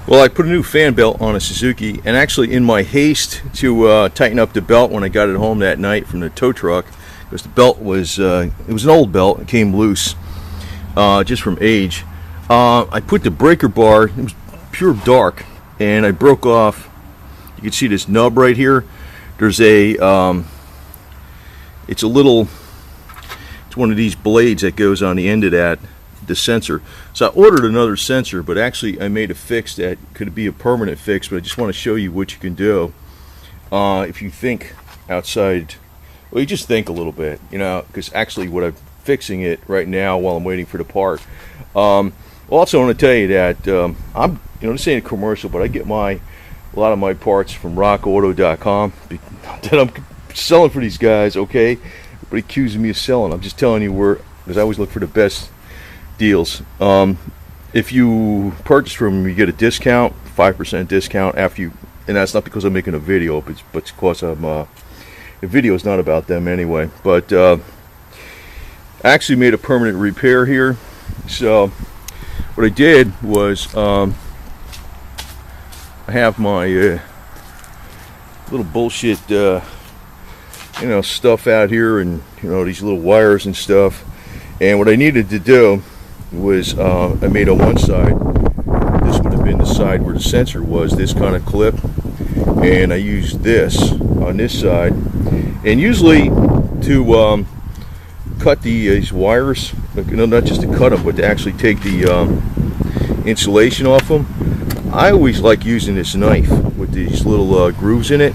Well, I put a new fan belt on a Suzuki, and actually in my haste to tighten up the belt when I got it home that night from the tow truck, because the belt was, it was an old belt, it came loose just from age. I put the breaker bar, it was pure dark, and I broke off, you can see this nub right here. There's a, it's one of these blades that goes on the end of that, the sensor. So I ordered another sensor, but actually I made a fix that could be a permanent fix, but I just want to show you what you can do if you think outside. Well, you just think a little bit, you know, because actually what I'm fixing it right now while I'm waiting for the part. Also, I want to tell you that I'm, you know, this ain't a commercial, but I get a lot of my parts from rockauto.com that I'm selling for these guys. Okay, everybody accusing me of selling. I'm just telling you where, because I always look for the best deals. If you purchase from them, you get a discount, 5% discount after you, and that's not because I'm making a video, but because I'm the video is not about them anyway. But I actually made a permanent repair here. So what I did was I have my little bullshit you know, stuff out here, and you know, these little wires and stuff. And what I needed to do was I made on one side, this would have been the side where the sensor was, this kind of clip, and I used this on this side. And usually to cut these wires, you know, not just to cut them, but to actually take the insulation off them, I always like using this knife with these little grooves in it,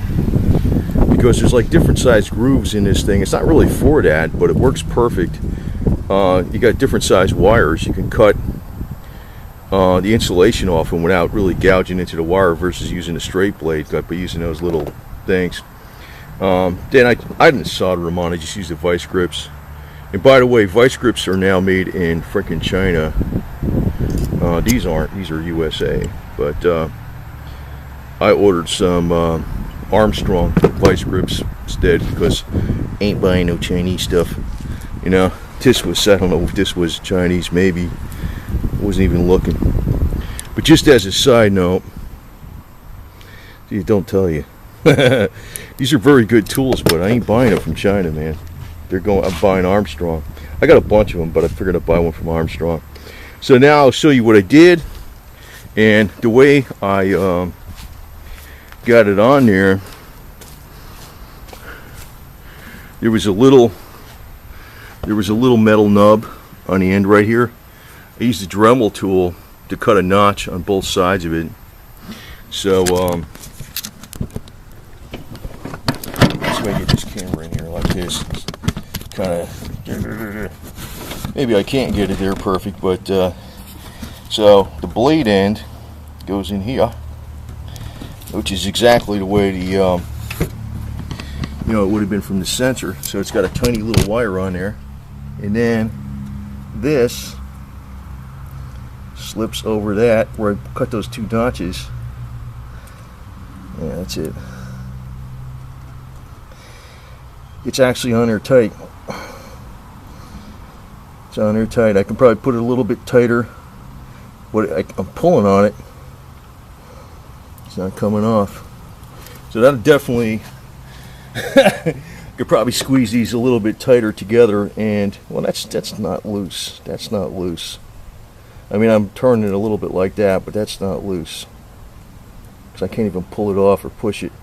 because there's like different size grooves in this thing. It's not really for that, but it works perfect. You got different size wires. You can cut the insulation off them without really gouging into the wire, versus using a straight blade, by using those little things. Then I didn't solder them on, I just used the vice grips. And by the way, vice grips are now made in frickin' China. These aren't, these are USA. But I ordered some Armstrong vice grips instead, because I ain't buying no Chinese stuff, you know. This was, I don't know if this was Chinese, maybe. Wasn't even looking. But just as a side note, don't tell you. These are very good tools, but I ain't buying them from China, man. I'm buying Armstrong. I got a bunch of them, but I figured I'd buy one from Armstrong. So now I'll show you what I did, and the way I got it on there. There was a little metal nub on the end right here. I used the Dremel tool to cut a notch on both sides of it. So let's see if I get this camera in here like this. Kind of, maybe I can't get it there perfect, but so the blade end goes in here, which is exactly the way the you know, it would have been from the sensor. So it's got a tiny little wire on there, and then this slips over that where I cut those two notches. Yeah, that's it. It's actually on there tight. It's on there tight. I can probably put it a little bit tighter, but I'm pulling on it. It's not coming off. So that'll definitely could probably squeeze these a little bit tighter together, and well, that's not loose. That's not loose. I mean, I'm turning it a little bit like that, but that's not loose, because I can't even pull it off or push it.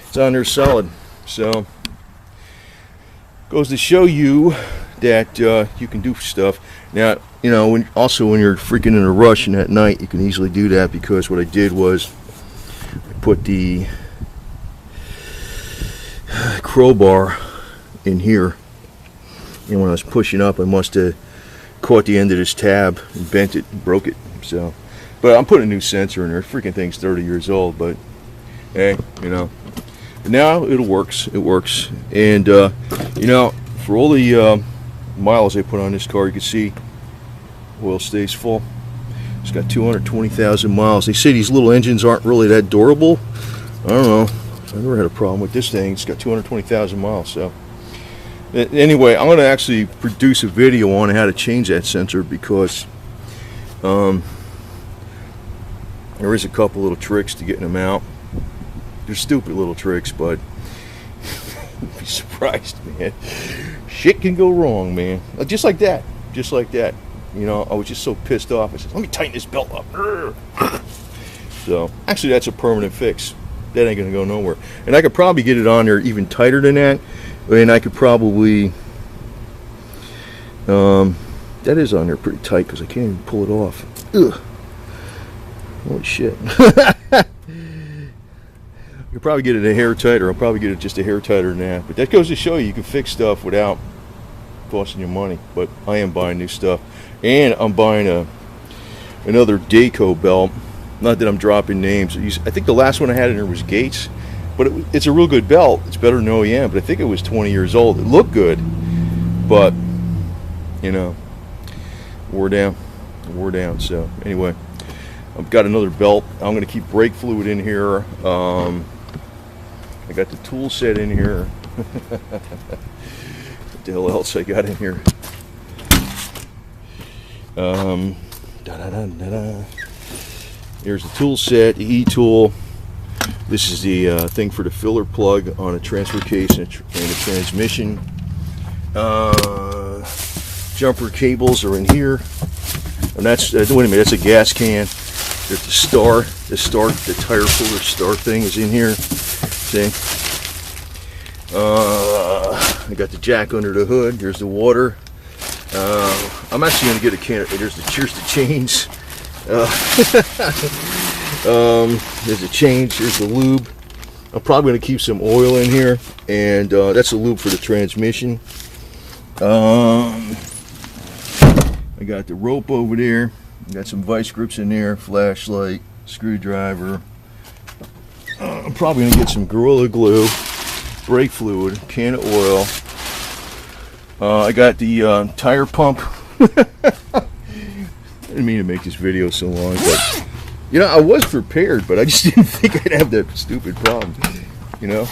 It's on there solid. So goes to show you that you can do stuff. Now, you know, when you're freaking in a rush and at night, you can easily do that, because what I did was I put the crowbar in here, and when I was pushing up, I must have caught the end of this tab and bent it and broke it. So, but I'm putting a new sensor in there. Freaking thing's 30 years old, but hey, you know, now it works. It works. And you know, for all the miles I put on this car, you can see oil stays full. It's got 220,000 miles. They say these little engines aren't really that durable. I don't know. I've never had a problem with this thing. It's got 220,000 miles. So anyway, I'm going to actually produce a video on how to change that sensor, because There is a couple little tricks to getting them out. They're stupid little tricks, but you'd be surprised, man. Shit can go wrong, man. Just like that. Just like that. You know, I was just so pissed off. I said, let me tighten this belt up. So, actually, that's a permanent fix. That ain't going to go nowhere. And I could probably get it on there even tighter than that. And I could probably... that is on there pretty tight because I can't even pull it off. Ugh. Holy shit. You'll probably get it a hair tighter. I'll probably get it just a hair tighter than that. But that goes to show you can fix stuff without costing you money. But I am buying new stuff. And I'm buying another Daco belt. Not that I'm dropping names. I think the last one I had in there was Gates. But it's a real good belt. It's better than OEM. But I think it was 20 years old. It looked good. But, you know, wore down. So, anyway. I've got another belt. I'm going to keep brake fluid in here. I got the tool set in here. What the hell else I got in here? Here's the tool set, the E-tool. This is the thing for the filler plug on a transfer case and a transmission. Jumper cables are in here. And that's, wait a minute, that's a gas can. There's the tire puller star thing is in here. See? I got the jack under the hood. There's the water. I'm actually going to get a can. Here's the chains. There's the chains. Here's the lube. I'm probably going to keep some oil in here, and that's the lube for the transmission. I got the rope over there. Got some vice grips in there, flashlight, screwdriver. I'm probably going to get some Gorilla Glue, brake fluid, can of oil. I got the tire pump. I didn't mean to make this video so long, but you know, I was prepared, but I just didn't think I'd have that stupid problem. You know,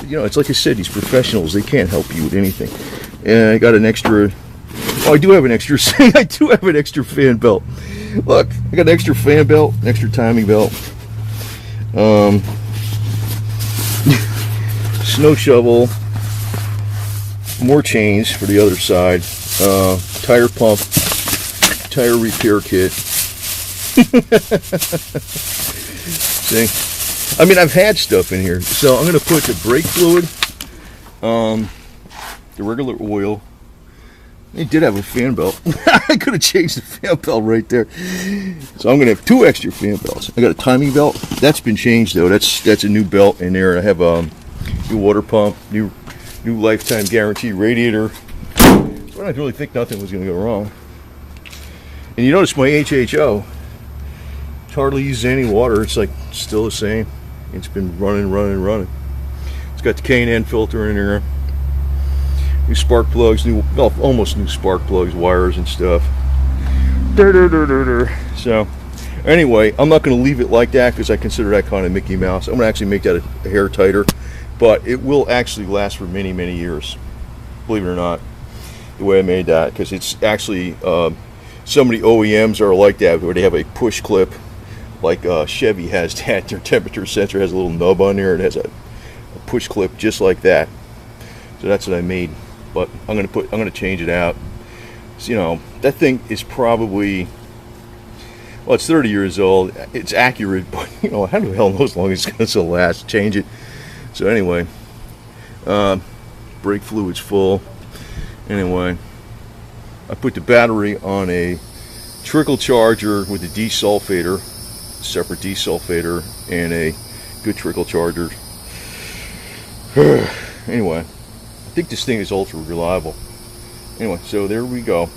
it's like I said, these professionals, they can't help you with anything. And I got an extra. Oh, I do have an extra. I do have an extra fan belt. Look, I got an extra fan belt, an extra timing belt. Snow shovel. More chains for the other side. Tire pump. Tire repair kit. See? I mean, I've had stuff in here. So I'm going to put the brake fluid, the regular oil. They did have a fan belt. I could have changed the fan belt right there. So I'm going to have two extra fan belts. I got a timing belt. That's been changed, though. That's a new belt in there. I have a new water pump, new lifetime guarantee radiator. So I didn't really think nothing was going to go wrong. And you notice my HHO, it hardly uses any water. It's like still the same. It's been running. It's got the K&N filter in there. New spark plugs, almost new spark plugs, wires and stuff. So, anyway, I'm not going to leave it like that because I consider that kind of Mickey Mouse. I'm going to actually make that a hair tighter, but it will actually last for many, many years. Believe it or not, the way I made that, because it's actually some of the OEMs are like that, where they have a push clip, like Chevy has that. Their temperature sensor has a little nub on there. It has a push clip just like that. So that's what I made. But I'm gonna change it out. So, you know, that thing is probably, well, it's 30 years old. It's accurate, but you know, how the hell knows how long it's gonna last? Change it. So anyway, brake fluid's full. Anyway, I put the battery on a trickle charger with a desulfator, separate desulfator, and a good trickle charger. Anyway, I think this thing is ultra reliable. Anyway, so there we go.